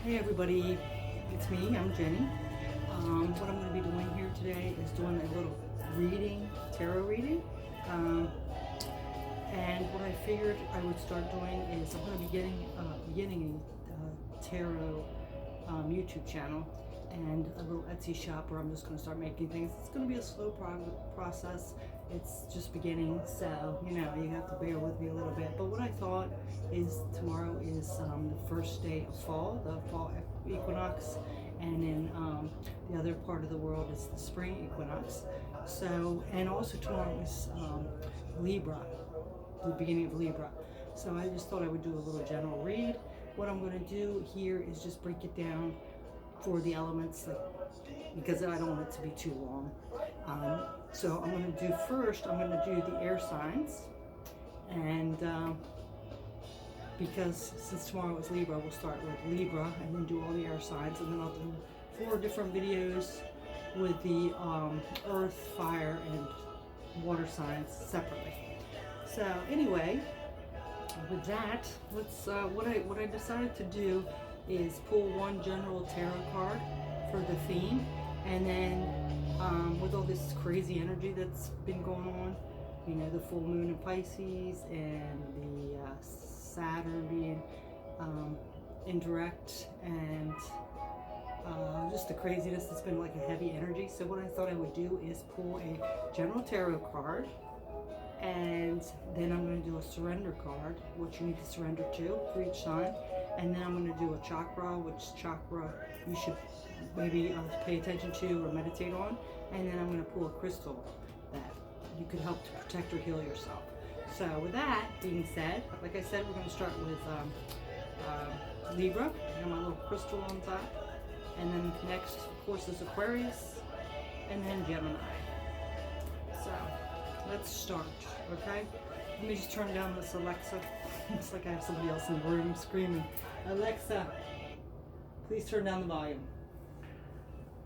Hey everybody, it's me, I'm Jenny. What I'm going to be doing here today is doing a little reading, tarot reading. Um, and what I figured I would start doing is I'm going to be beginning a tarot YouTube channel and a little Etsy shop where I'm just going to start making things. It's going to be a slow process. It's just beginning, so you have to bear with me a little bit. But what I thought is tomorrow is the first day of fall, the fall equinox, and in the other part of the world is the spring equinox. So, and also tomorrow is Libra, the beginning of Libra. So I just thought I would do a little general read. What I'm going to do here is just break it down for the elements, because I don't want it to be too long. So I'm going to do first, I'm going to do the air signs, and because since tomorrow is Libra, we'll start with Libra and then do all the air signs, and then I'll do 4 different videos with the earth, fire, and water signs separately. So anyway, with that, let's what I decided to do is pull one general tarot card for the theme, and then with all this crazy energy that's been going on, the full moon in Pisces and the Saturn being indirect, and just the craziness that's been like a heavy energy. So what I thought I would do is pull a general tarot card, and then I'm going to do a surrender card, what you need to surrender to for each sign. And then I'm going to do a chakra, which chakra you should maybe pay attention to or meditate on. And then I'm going to pull a crystal that you could help to protect or heal yourself. So with that being said, like I said, we're going to start with Libra. I got my little crystal on top. And then next, of course, is Aquarius. And then Gemini. So let's start, okay? Let me just turn down this Alexa. It's like I have somebody else in the room screaming, Alexa, please turn down the volume.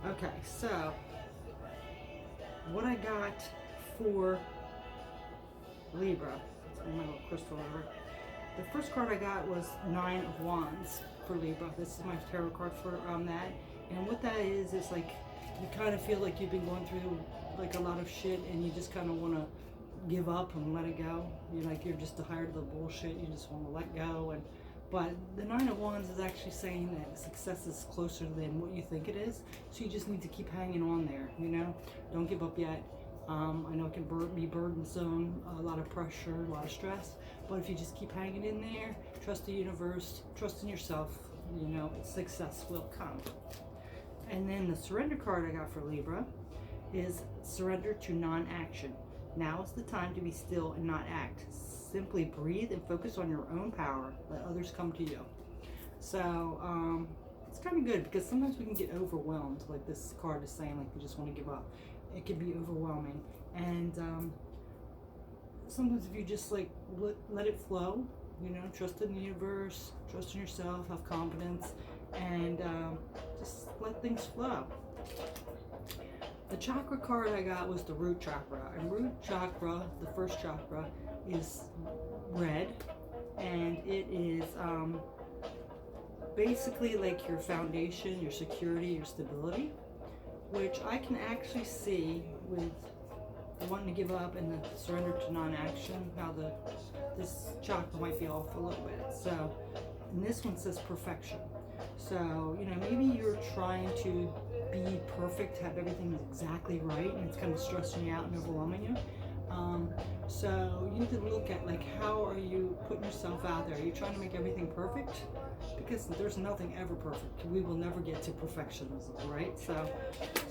Okay, so what I got for Libra, let's move my little crystal over. The first card I got was 9 of Wands for Libra. This is my tarot card for that. And what that is like you kind of feel like you've been going through like a lot of shit, and you just kind of want to give up and let it go. You're just tired of the bullshit. You just want to let go. But the 9 of Wands is actually saying that success is closer than what you think it is. So you just need to keep hanging on there. Don't give up yet. I know it can be burdensome, a lot of pressure, a lot of stress. But if you just keep hanging in there, trust the universe, trust in yourself, success will come. And then the surrender card I got for Libra is surrender to non-action. Now is the time to be still and not act. Simply breathe and focus on your own power. Let others come to you. So it's kind of good, because sometimes we can get overwhelmed, like this card is saying, like you just want to give up. It can be overwhelming. And sometimes if you just like let it flow, trust in the universe, trust in yourself, have confidence, and just let things flow. The chakra card I got was the root chakra. And root chakra, the first chakra, is red. And it is basically like your foundation, your security, your stability, which I can actually see with the wanting to give up and the surrender to non-action, how this chakra might be off a little bit. So, and this one says perfection. So, maybe you're trying to be perfect, have everything exactly right, and it's kind of stressing you out and overwhelming you. So you need to look at, like, how are you putting yourself out there? Are you trying to make everything perfect? Because there's nothing ever perfect. We will never get to perfectionism, right? So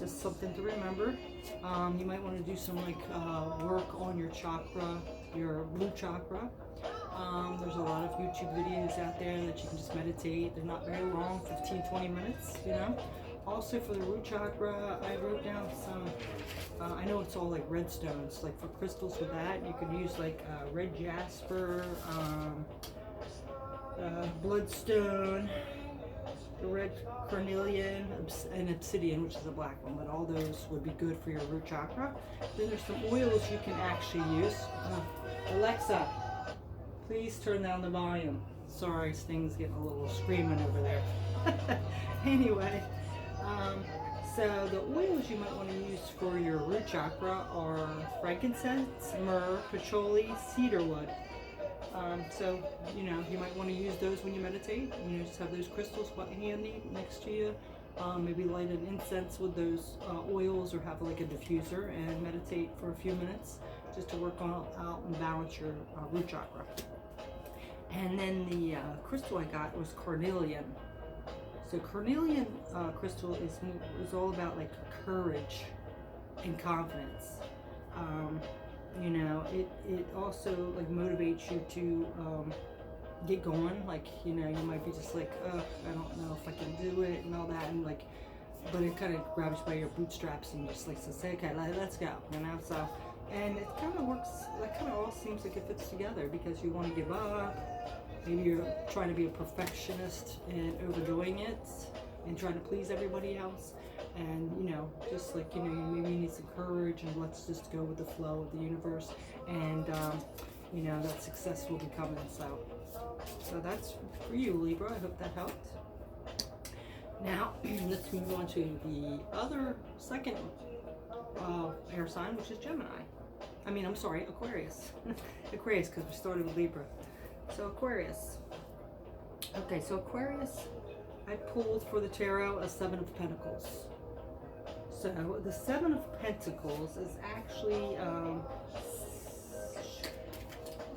just something to remember. You might want to do some work on your chakra, your root chakra. There's a lot of YouTube videos out there that you can just meditate. They're not very long, 15-20 minutes, Also for the root chakra, I wrote down some, I know it's all like red stones, like for crystals with that, you could use like red jasper, bloodstone, the red carnelian, and obsidian, which is a black one, but all those would be good for your root chakra. Then there's some oils you can actually use. Alexa, please turn down the volume. Sorry, Sting's getting a little screaming over there. Anyway, so the oils you might want to use for your root chakra are frankincense, myrrh, patchouli, cedarwood. So, you might want to use those when you meditate. Just have those crystals handy next to you. Maybe light an incense with those oils, or have like a diffuser and meditate for a few minutes just to work out and balance your root chakra. And then the crystal I got was carnelian. So carnelian crystal is all about like courage and confidence. It also like motivates you to get going. Like, you might be just like, I don't know if I can do it and all that, and like, but it kind of grabs you by your bootstraps and just like says, okay, let's go, So, and it kind of works. That kind of all seems like it fits together, because you want to give up. Maybe you're trying to be a perfectionist and overdoing it and trying to please everybody else. And, just like, maybe you need some courage, and let's just go with the flow of the universe. And, that success will be coming. So that's for you, Libra. I hope that helped. Now, let's move on to the other second air sign, which is Gemini. Aquarius. Aquarius, because we started with Libra. So Aquarius. Okay, so Aquarius, I pulled for the tarot a Seven of Pentacles. So the Seven of Pentacles is actually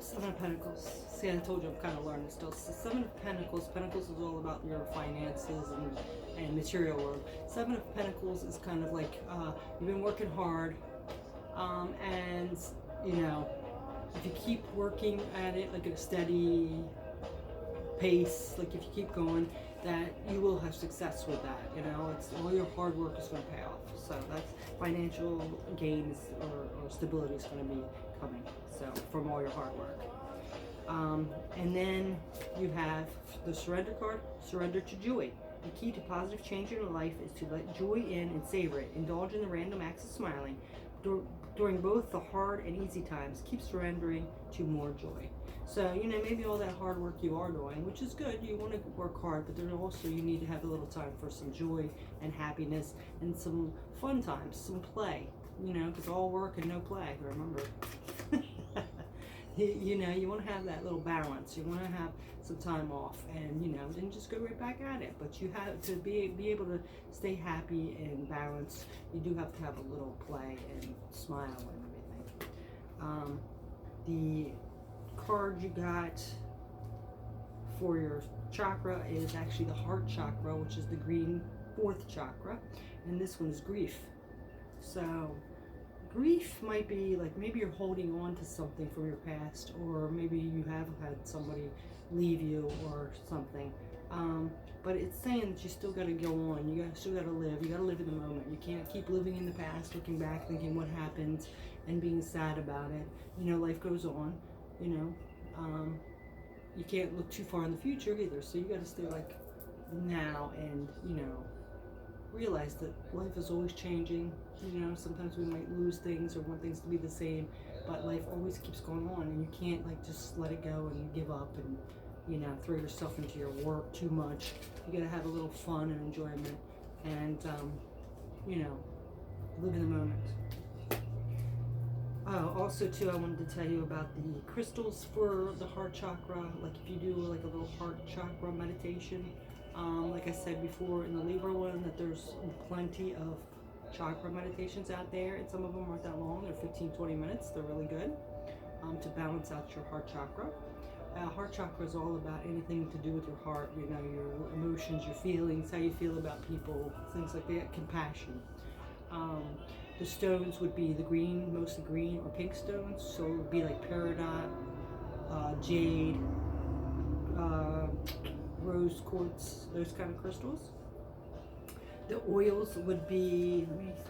Seven of Pentacles. See, I told you I'm kind of learning still. So Seven of Pentacles. Pentacles is all about your finances and material world. Seven of Pentacles is kind of like you've been working hard, and if you keep working at it like at a steady pace, like if you keep going, that you will have success with that. It's all your hard work is going to pay off. So that's financial gains or stability is going to be coming. So from all your hard work. And then you have the Surrender card. Surrender to joy. The key to positive change in your life is to let joy in and savor it. Indulge in the random acts of smiling. During both the hard and easy times, keep surrendering to more joy. So, maybe all that hard work you are doing, which is good, you want to work hard, but then also you need to have a little time for some joy and happiness and some fun times, some play, because all work and no play, remember. You want to have that little balance. You want to have some time off, and then just go right back at it. But you have to be able to stay happy and balanced. You do have to have a little play and smile and everything. The card you got for your chakra is actually the heart chakra, which is the green fourth chakra, and this one is grief. So grief might be like maybe you're holding on to something from your past, or maybe you have had somebody leave you or something. But it's saying that you still got to go on. You still got to live. You got to live in the moment. You can't keep living in the past, looking back, thinking what happened, and being sad about it. Life goes on. You can't look too far in the future either. So you got to stay like now, and realize that life is always changing. Sometimes we might lose things or want things to be the same, but life always keeps going on, and you can't like just let it go and give up and throw yourself into your work too much. You gotta have a little fun and enjoyment, and live in the moment. Also too, I wanted to tell you about the crystals for the heart chakra. Like if you do like a little heart chakra meditation, like I said before in the Libra one, that there's plenty of chakra meditations out there, and some of them aren't that long. They're 15-20 minutes. They're really good to balance out your heart chakra. Heart chakra is all about anything to do with your heart, your emotions, your feelings, how you feel about people, things like that, compassion. The stones would be the green, mostly green or pink stones, so it would be like peridot, jade, rose quartz, those kind of crystals. The oils would be,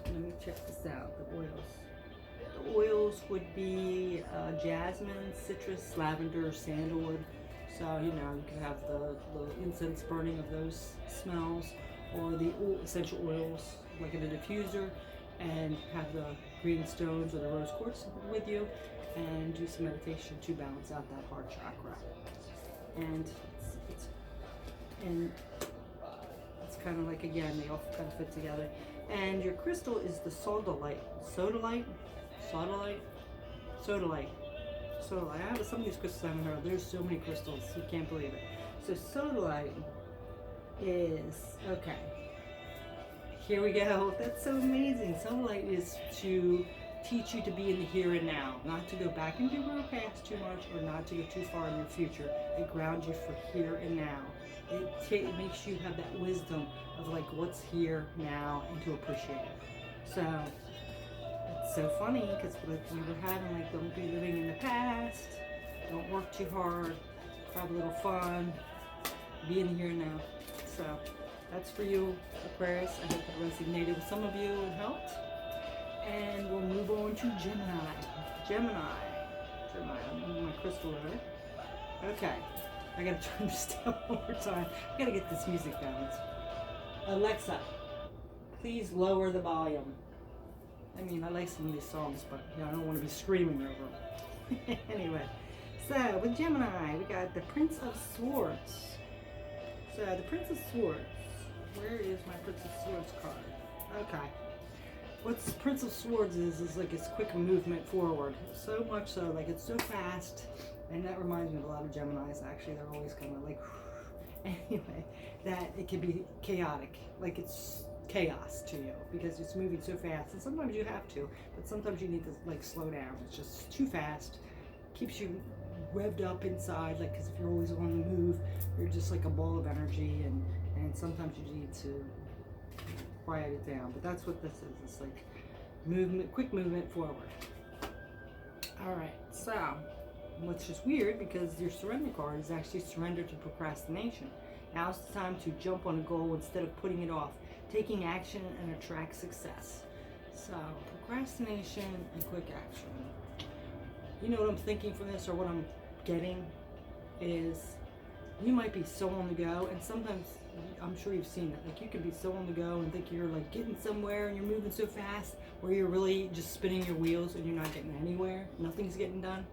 let me check this out, the oils would be jasmine, citrus, lavender, sandalwood. So, you could have the incense burning of those smells, or the essential oils, like in a diffuser, and have the green stones or the rose quartz with you, and do some meditation to balance out that heart chakra. And kind of like, again, they all kind of fit together. And your crystal is the sodalite. Sodalite? Sodalite? Sodalite. Sodalite. I have some of these crystals I haven't heard of. There's so many crystals, you can't believe it. So sodalite is, okay. Here we go. That's so amazing. Sodalite is to teach you to be in the here and now, not to go back into your past too much, or not to go too far in your future. It grounds you for here and now. It makes you have that wisdom of like what's here now and to appreciate it. So it's so funny because like we were having like, don't be living in the past, don't work too hard, have a little fun, be in the here and now. So that's for you, Aquarius. I hope that resonated with some of you and helped. And we'll move on to Gemini. Gemini. I'm moving my crystal over. Okay. I gotta turn this down one more time. I gotta get this music down. Alexa, please lower the volume. I mean, I like some of these songs, but you know, I don't want to be screaming over them. Anyway, so with Gemini, we got the Prince of Swords. So the Prince of Swords. Where is my Prince of Swords card? Okay. What's Prince of Swords is like it's quick movement forward. So much so, like it's so fast. And that reminds me of a lot of Geminis, actually. They're always kind of like, anyway, that it can be chaotic. Like it's chaos to you because it's moving so fast. And sometimes you have to, but sometimes you need to like slow down. It's just too fast. Keeps you revved up inside, like, because if you're always on the move, you're just like a ball of energy, and sometimes you need to quiet it down. But that's what this is. It's like movement, quick movement forward. All right, so which is weird because your surrender card is actually surrender to procrastination. Now's the time to jump on a goal instead of putting it off, taking action and attract success. So procrastination and quick action. You know what I'm thinking from this, or what I'm getting, is you might be so on the go, and sometimes I'm sure you've seen it. Like you can be so on the go and think you're like getting somewhere and you're moving so fast, where you're really just spinning your wheels and you're not getting anywhere. Nothing's getting done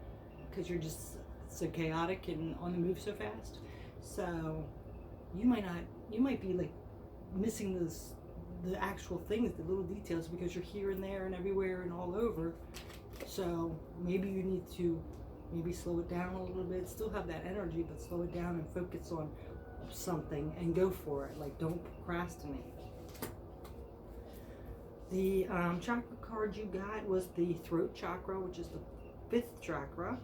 because you're just so chaotic and on the move so fast. So you might be like missing the actual things, the little details, because you're here and there and everywhere and all over. So maybe you need to maybe slow it down a little bit, still have that energy, but slow it down and focus on something and go for it. Like, don't procrastinate. The chakra card you got was the throat chakra, which is the 5th chakra,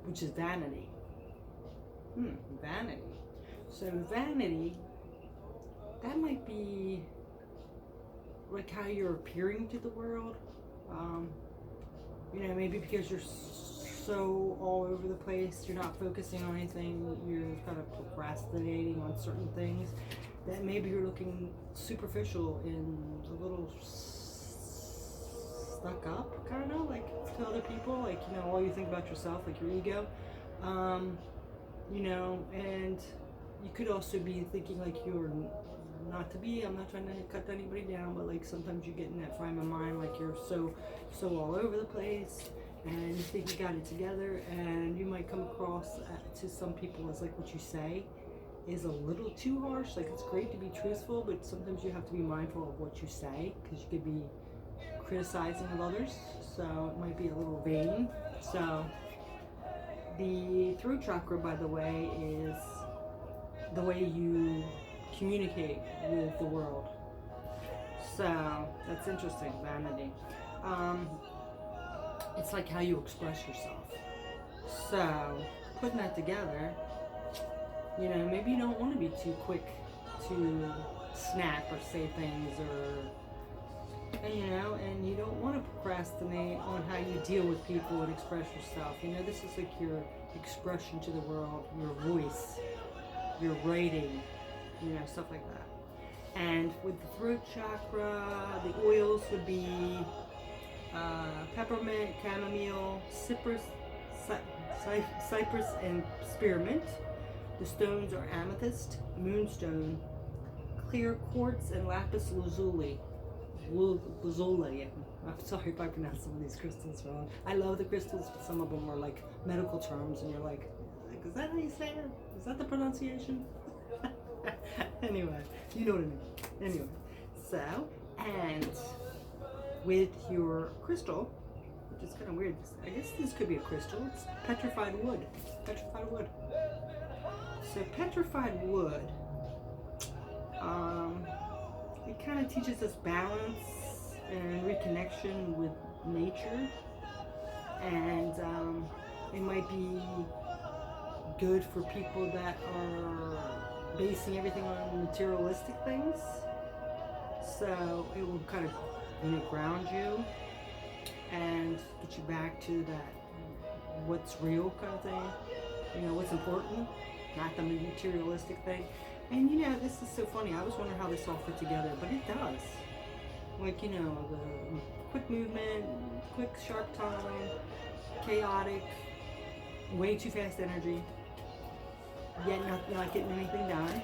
which is vanity. Vanity. So vanity, that might be like how you're appearing to the world. You know, maybe because you're so all over the place, you're not focusing on anything, you're kind of procrastinating on certain things, that maybe you're looking superficial and a little stuck up, kind of like to other people, like, you know, all you think about yourself, like your ego, you know, and you could also be thinking like you're not to be, I'm not trying to cut anybody down, but like sometimes you get in that frame of mind like you're so all over the place and you think you got it together, and you might come across to some people as like what you say is a little too harsh. Like, it's great to be truthful, but sometimes you have to be mindful of what you say, because you could be criticizing of others, so it might be a little vain. So the throat chakra, by the way, is the way you communicate with the world. So that's interesting, vanity. It's like how you express yourself. So putting that together, you know, maybe you don't want to be too quick to snap or say things, or, you know, and you don't want to procrastinate on how you deal with people and express yourself. You know, this is like your expression to the world, your voice, your writing, you know, stuff like that. And with the throat chakra, the oils would be peppermint, chamomile, cypress, and spearmint. The stones are amethyst, moonstone, clear quartz, and lapis lazuli. I'm sorry if I pronounce some of these crystals wrong. I love the crystals, but some of them are like medical terms, and you're like, is that how you say it? Is that the pronunciation? Anyway, You know what I mean. Anyway, so, and with your crystal, which is kind of weird. I guess this could be a crystal. It's petrified wood. Petrified wood. So petrified wood, it kind of teaches us balance and reconnection with nature, and it might be good for people that are basing everything on materialistic things. So it will kind of, ground you and get you back to that what's real kind of thing. What's important, not the materialistic thing. And this is so funny. I was wondering how this all fit together, but it does. Like, the quick movement, quick sharp tongue, chaotic, way too fast energy, yet not getting anything done.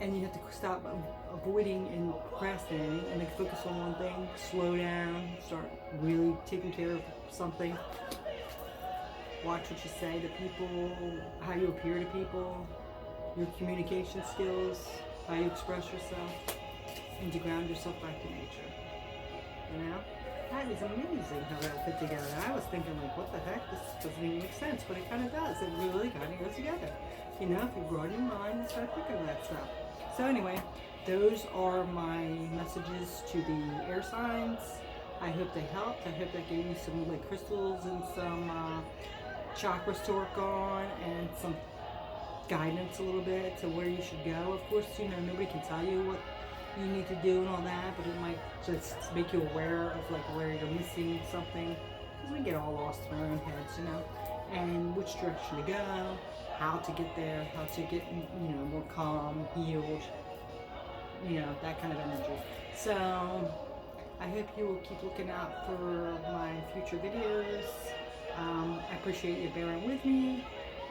And you have to stop avoiding and procrastinating and then focus on one thing, slow down, start really taking care of something. Watch what you say to people, how you appear to people, your communication skills, how you express yourself, and to ground yourself back to nature. That is amazing how that fit together. I was thinking, like, what the heck? This doesn't even make sense, but it kind of does. It really kind of goes together. If you broaden your mind and start thinking of that stuff. So anyway, those are my messages to the air signs. I hope they helped. I hope that gave you some crystals and some chakras to work on and some guidance a little bit to where you should go. Of course, nobody can tell you what you need to do and all that, but it might just make you aware of where you're missing something, because we get all lost in our own heads, and which direction to go, how to get there, how to get more calm, healed, that kind of energy. So I hope you will keep looking out for my future videos. I appreciate you bearing with me,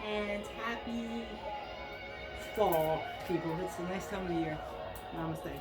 and happy fall, people. It's a nice time of the year. Namaste.